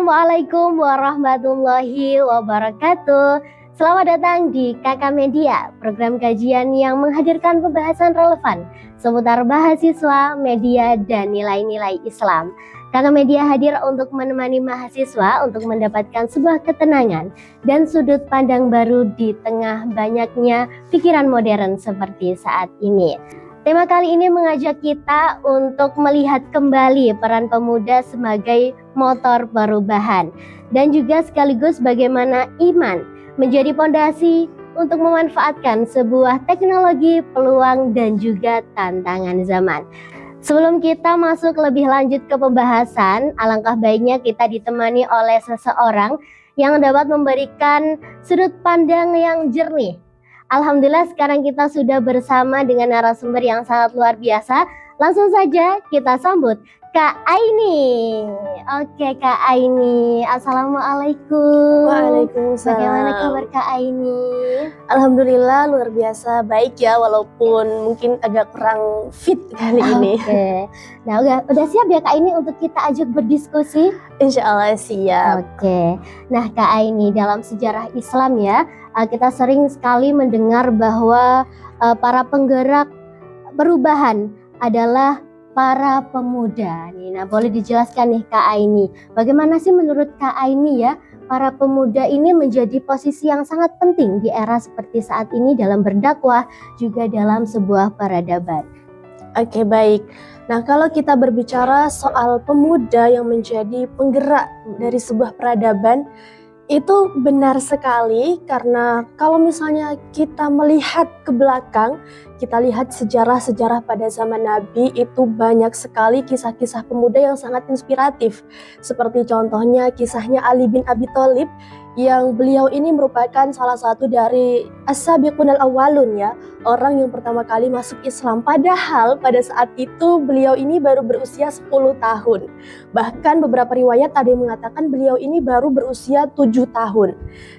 Assalamualaikum warahmatullahi wabarakatuh. Selamat datang di Kakak Media, program kajian yang menghadirkan pembahasan relevan seputar mahasiswa, media, dan nilai-nilai Islam. Kakak Media hadir untuk menemani mahasiswa untuk mendapatkan sebuah ketenangan dan sudut pandang baru di tengah banyaknya pikiran modern seperti saat ini. Tema kali ini mengajak kita untuk melihat kembali peran pemuda sebagai motor perubahan dan juga sekaligus bagaimana iman menjadi fondasi untuk memanfaatkan sebuah teknologi, peluang, dan juga tantangan zaman. Sebelum kita masuk lebih lanjut ke pembahasan, alangkah baiknya kita ditemani oleh seseorang yang dapat memberikan sudut pandang yang jernih. Alhamdulillah sekarang kita sudah bersama dengan narasumber yang sangat luar biasa. Langsung saja kita sambut Kak Aini. Oke Kak Aini, Assalamualaikum. Waalaikumsalam. Bagaimana kabar Kak Aini? Alhamdulillah luar biasa baik ya, walaupun mungkin agak kurang fit kali ini. Oke. Nah udah siap ya Kak Aini untuk kita ajak berdiskusi? Insya Allah siap. Oke. Nah Kak Aini, dalam sejarah Islam ya, kita sering sekali mendengar bahwa para penggerak perubahan adalah para pemuda. Nah, boleh dijelaskan nih Kak Aini, bagaimana sih menurut Kak Aini ya, para pemuda ini menjadi posisi yang sangat penting di era seperti saat ini dalam berdakwah, juga dalam sebuah peradaban. Oke, baik. Nah, kalau kita berbicara soal pemuda yang menjadi penggerak dari sebuah peradaban, itu benar sekali, karena kalau misalnya kita melihat ke belakang, kita lihat sejarah-sejarah pada zaman Nabi, itu banyak sekali kisah-kisah pemuda yang sangat inspiratif. Seperti contohnya kisahnya Ali bin Abi Thalib, yang beliau ini merupakan salah satu dari as-sabiqunal awwalun ya, orang yang pertama kali masuk Islam. Padahal pada saat itu beliau ini baru berusia 10 tahun. Bahkan beberapa riwayat ada yang mengatakan beliau ini baru berusia 7 tahun.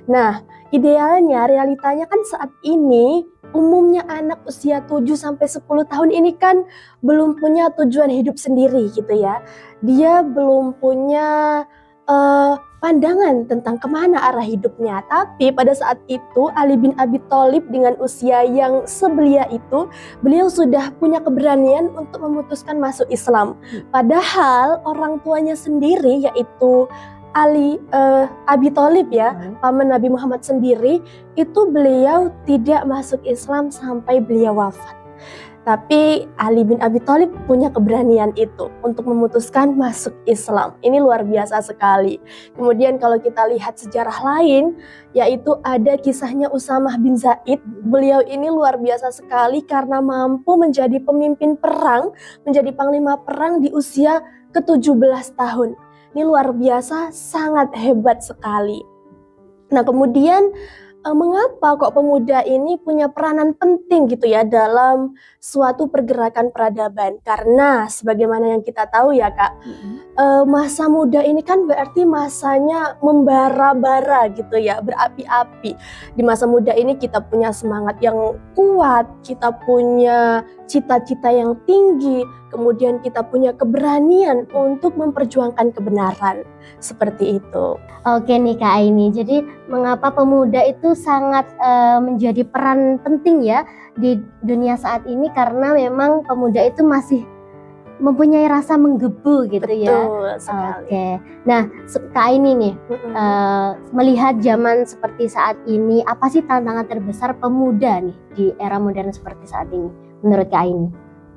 Nah, idealnya, realitanya kan saat ini umumnya anak usia 7-10 tahun ini kan belum punya tujuan hidup sendiri gitu ya. Dia belum punya pandangan tentang kemana arah hidupnya. Tapi pada saat itu Ali bin Abi Thalib dengan usia yang sebelia itu, beliau sudah punya keberanian untuk memutuskan masuk Islam. Padahal orang tuanya sendiri, yaitu Abi Thalib ya, paman Nabi Muhammad sendiri, itu beliau tidak masuk Islam sampai beliau wafat. Tapi Ali bin Abi Thalib punya keberanian itu untuk memutuskan masuk Islam. Ini luar biasa sekali. Kemudian kalau kita lihat sejarah lain, yaitu ada kisahnya Usamah bin Zaid. Beliau ini luar biasa sekali karena mampu menjadi pemimpin perang, menjadi panglima perang di usia ke-17 tahun. Ini luar biasa, sangat hebat sekali. Nah, kemudian mengapa kok pemuda ini punya peranan penting gitu ya dalam suatu pergerakan peradaban? Karena sebagaimana yang kita tahu ya Kak, masa muda ini kan berarti masanya membara-bara gitu ya, berapi-api. Di masa muda ini kita punya semangat yang kuat, kita punya cita-cita yang tinggi, kemudian kita punya keberanian untuk memperjuangkan kebenaran. Seperti itu. Oke nih Kak Aini, jadi mengapa pemuda itu sangat menjadi peran penting ya di dunia saat ini, karena memang pemuda itu masih mempunyai rasa menggebu gitu. Betul ya. sekali. Oke, nah Kak Aini nih, melihat zaman seperti saat ini, apa sih tantangan terbesar pemuda nih di era modern seperti saat ini menurut Kak Aini?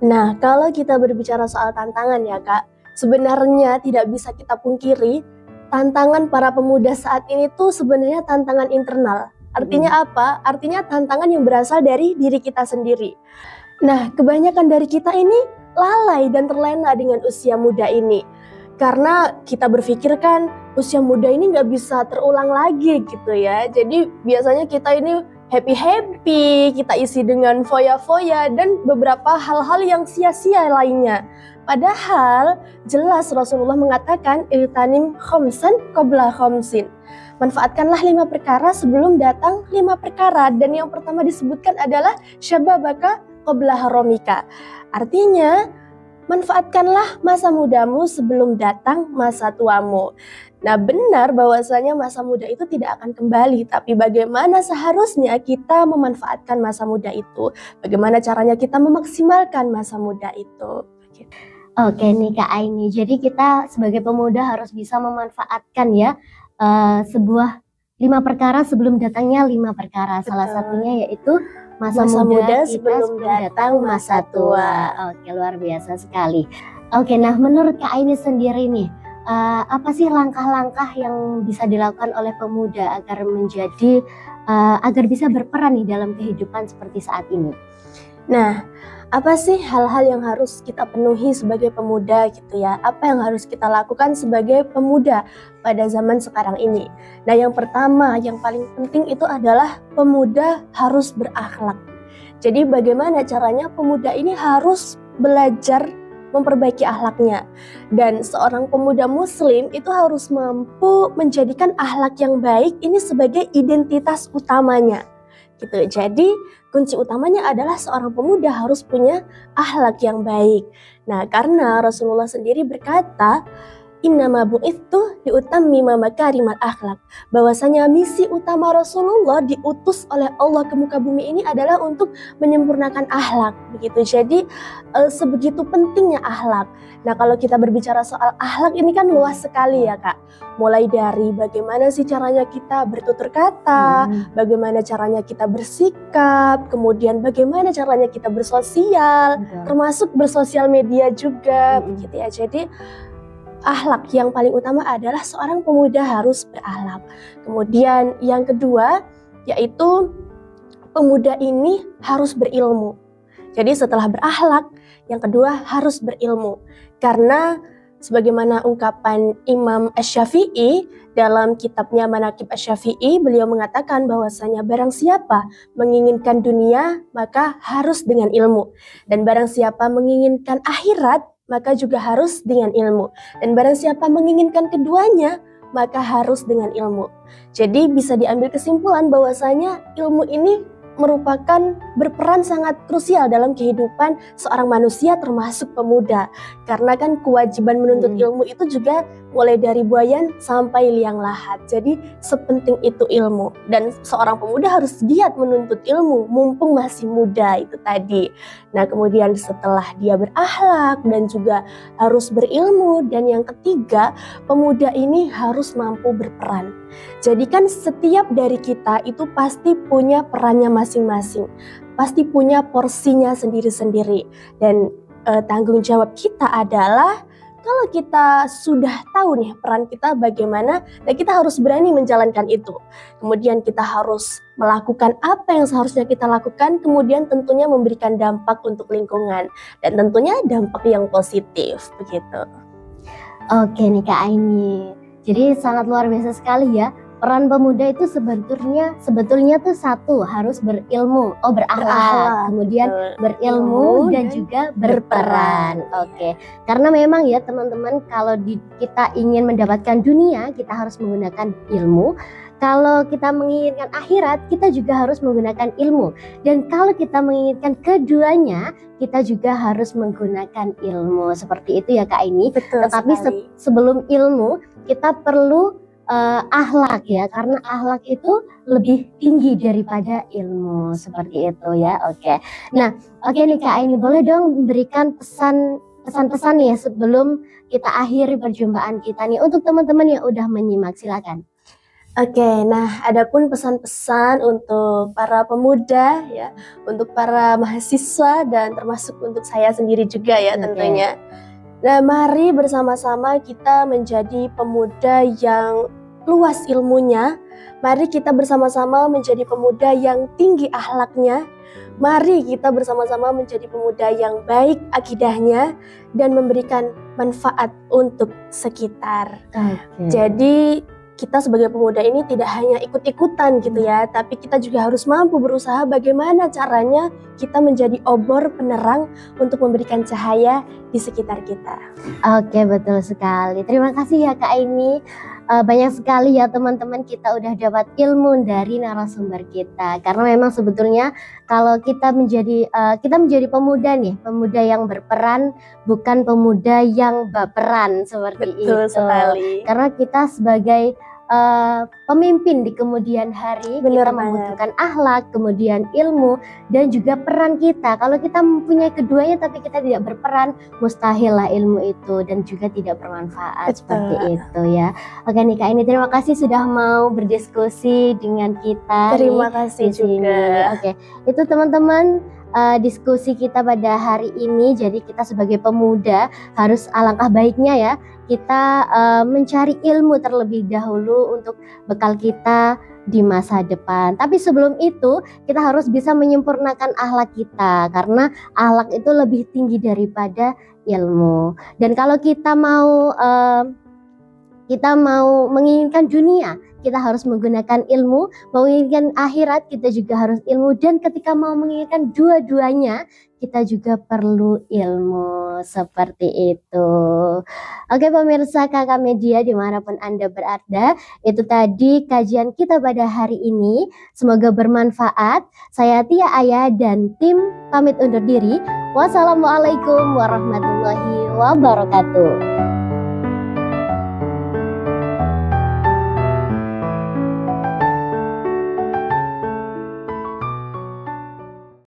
Nah, kalau kita berbicara soal tantangan ya Kak, sebenarnya tidak bisa kita pungkiri, tantangan para pemuda saat ini tuh sebenarnya tantangan internal. Artinya apa? Artinya tantangan yang berasal dari diri kita sendiri. Nah, kebanyakan dari kita ini lalai dan terlena dengan usia muda ini. Karena kita berpikir kan usia muda ini nggak bisa terulang lagi gitu ya. Jadi biasanya kita ini happy-happy, kita isi dengan foya-foya dan beberapa hal-hal yang sia-sia lainnya. Padahal jelas Rasulullah mengatakan iltanim khamsan qabla khamsin. Manfaatkanlah 5 perkara sebelum datang 5 perkara. Dan yang pertama disebutkan adalah syababaka qabla haramika. Artinya manfaatkanlah masa mudamu sebelum datang masa tuamu. Nah, benar bahwasanya masa muda itu tidak akan kembali, tapi bagaimana seharusnya kita memanfaatkan masa muda itu? Bagaimana caranya kita memaksimalkan masa muda itu? Oke nih Kak Aini, jadi kita sebagai pemuda harus bisa memanfaatkan ya sebuah 5 perkara sebelum datangnya 5 perkara. Salah Betul. satunya yaitu masa Masa muda muda kita sebelum datang masa tua. Oke, luar biasa sekali. Oke, nah menurut Kak Aini sendiri nih, apa sih langkah-langkah yang bisa dilakukan oleh pemuda agar bisa berperan nih dalam kehidupan seperti saat ini? Nah, apa sih hal-hal yang harus kita penuhi sebagai pemuda gitu ya? Apa yang harus kita lakukan sebagai pemuda pada zaman sekarang ini? Nah, yang pertama, yang paling penting itu adalah pemuda harus berakhlak. Jadi bagaimana caranya pemuda ini harus belajar memperbaiki akhlaknya. Dan seorang pemuda muslim itu harus mampu menjadikan akhlak yang baik ini sebagai identitas utamanya. Gitu. Jadi kunci utamanya adalah seorang pemuda harus punya akhlak yang baik. Nah, karena Rasulullah sendiri berkata, innama bu'ithu liutammima makarimal akhlak. Bahwasanya misi utama Rasulullah diutus oleh Allah ke muka bumi ini adalah untuk menyempurnakan akhlak. Begitu. Jadi sebegitu pentingnya akhlak. Nah, kalau kita berbicara soal akhlak ini kan luas sekali ya Kak. Mulai dari bagaimana sih caranya kita bertutur kata, bagaimana caranya kita bersikap, kemudian bagaimana caranya kita bersosial, termasuk bersosial media juga, begitu ya. Jadi akhlak yang paling utama adalah seorang pemuda harus berakhlak. Kemudian yang kedua yaitu pemuda ini harus berilmu. Jadi setelah berakhlak, yang kedua harus berilmu. Karena sebagaimana ungkapan Imam Asy-Syafi'i dalam kitabnya Manaqib Asy-Syafi'i, beliau mengatakan bahwasanya barang siapa menginginkan dunia maka harus dengan ilmu, dan barang siapa menginginkan akhirat maka juga harus dengan ilmu, dan barang siapa menginginkan keduanya maka harus dengan ilmu. Jadi bisa diambil kesimpulan bahwasanya ilmu ini merupakan berperan sangat krusial dalam kehidupan seorang manusia termasuk pemuda. Karena kan kewajiban menuntut ilmu itu juga mulai dari buayan sampai liang lahat. Jadi sepenting itu ilmu, dan seorang pemuda harus giat menuntut ilmu mumpung masih muda itu tadi. Nah, kemudian setelah dia berakhlak dan juga harus berilmu, dan yang ketiga, pemuda ini harus mampu berperan. Jadi kan setiap dari kita itu pasti punya perannya masing-masing, pasti punya porsinya sendiri-sendiri, dan tanggung jawab kita adalah kalau kita sudah tahu nih peran kita bagaimana, dan kita harus berani menjalankan itu. Kemudian kita harus melakukan apa yang seharusnya kita lakukan, kemudian tentunya memberikan dampak untuk lingkungan, dan tentunya dampak yang positif begitu. Oke nih Kak Aini, jadi sangat luar biasa sekali ya. Peran pemuda itu sebetulnya tuh satu, harus berilmu, berakhlak, kemudian berilmu dan juga berperan. Oke. Karena memang ya teman-teman, kalau kita ingin mendapatkan dunia, kita harus menggunakan ilmu. Kalau kita menginginkan akhirat, kita juga harus menggunakan ilmu. Dan kalau kita menginginkan keduanya, kita juga harus menggunakan ilmu. Seperti itu ya Kak Aini. Tetapi sebelum ilmu, kita perlu akhlak ya, karena akhlak itu lebih tinggi daripada ilmu, seperti itu ya. Oke. Nah, oke nih Kak Aini, boleh dong memberikan pesan-pesan ya sebelum kita akhiri perjumpaan kita nih untuk teman-teman yang udah menyimak, silakan. Oke, nah adapun pesan-pesan untuk para pemuda ya, untuk para mahasiswa dan termasuk untuk saya sendiri juga ya tentunya. Nah, mari bersama-sama kita menjadi pemuda yang luas ilmunya. Mari kita bersama-sama menjadi pemuda yang tinggi akhlaknya. Mari kita bersama-sama menjadi pemuda yang baik akidahnya dan memberikan manfaat untuk sekitar. Jadi kita sebagai pemuda ini tidak hanya ikut-ikutan gitu ya, tapi kita juga harus mampu berusaha bagaimana caranya kita menjadi obor penerang untuk memberikan cahaya di sekitar kita. Oke, betul sekali. Terima kasih ya Kak Aini. banyak sekali ya teman-teman kita udah dapat ilmu dari narasumber kita. Karena memang sebetulnya kalau kita menjadi pemuda nih, pemuda yang berperan, bukan pemuda yang baperan seperti Betul itu. sekali. Karena kita sebagai pemimpin di kemudian hari, Bener kita banget. membutuhkan akhlak, kemudian ilmu, dan juga peran kita. Kalau kita mempunyai keduanya tapi kita tidak berperan, mustahil lah ilmu itu dan juga tidak bermanfaat. Betul. Seperti itu ya. Oke nih Kak, ini terima kasih sudah mau berdiskusi dengan kita Terima nih kasih di sini. juga. Oke, itu teman-teman diskusi kita pada hari ini. Jadi kita sebagai pemuda harus alangkah baiknya ya kita mencari ilmu terlebih dahulu untuk bekal kita di masa depan. Tapi sebelum itu kita harus bisa menyempurnakan akhlak kita, karena akhlak itu lebih tinggi daripada ilmu. Dan kalau kita mau menginginkan dunia, kita harus menggunakan ilmu. Mau menginginkan akhirat, kita juga harus ilmu. Dan ketika mau menginginkan dua-duanya, kita juga perlu ilmu. Seperti itu. Oke pemirsa Kakak Media dimanapun Anda berada, itu tadi kajian kita pada hari ini. Semoga bermanfaat. Saya Tia Ayah dan tim pamit undur diri. Wassalamualaikum warahmatullahi wabarakatuh.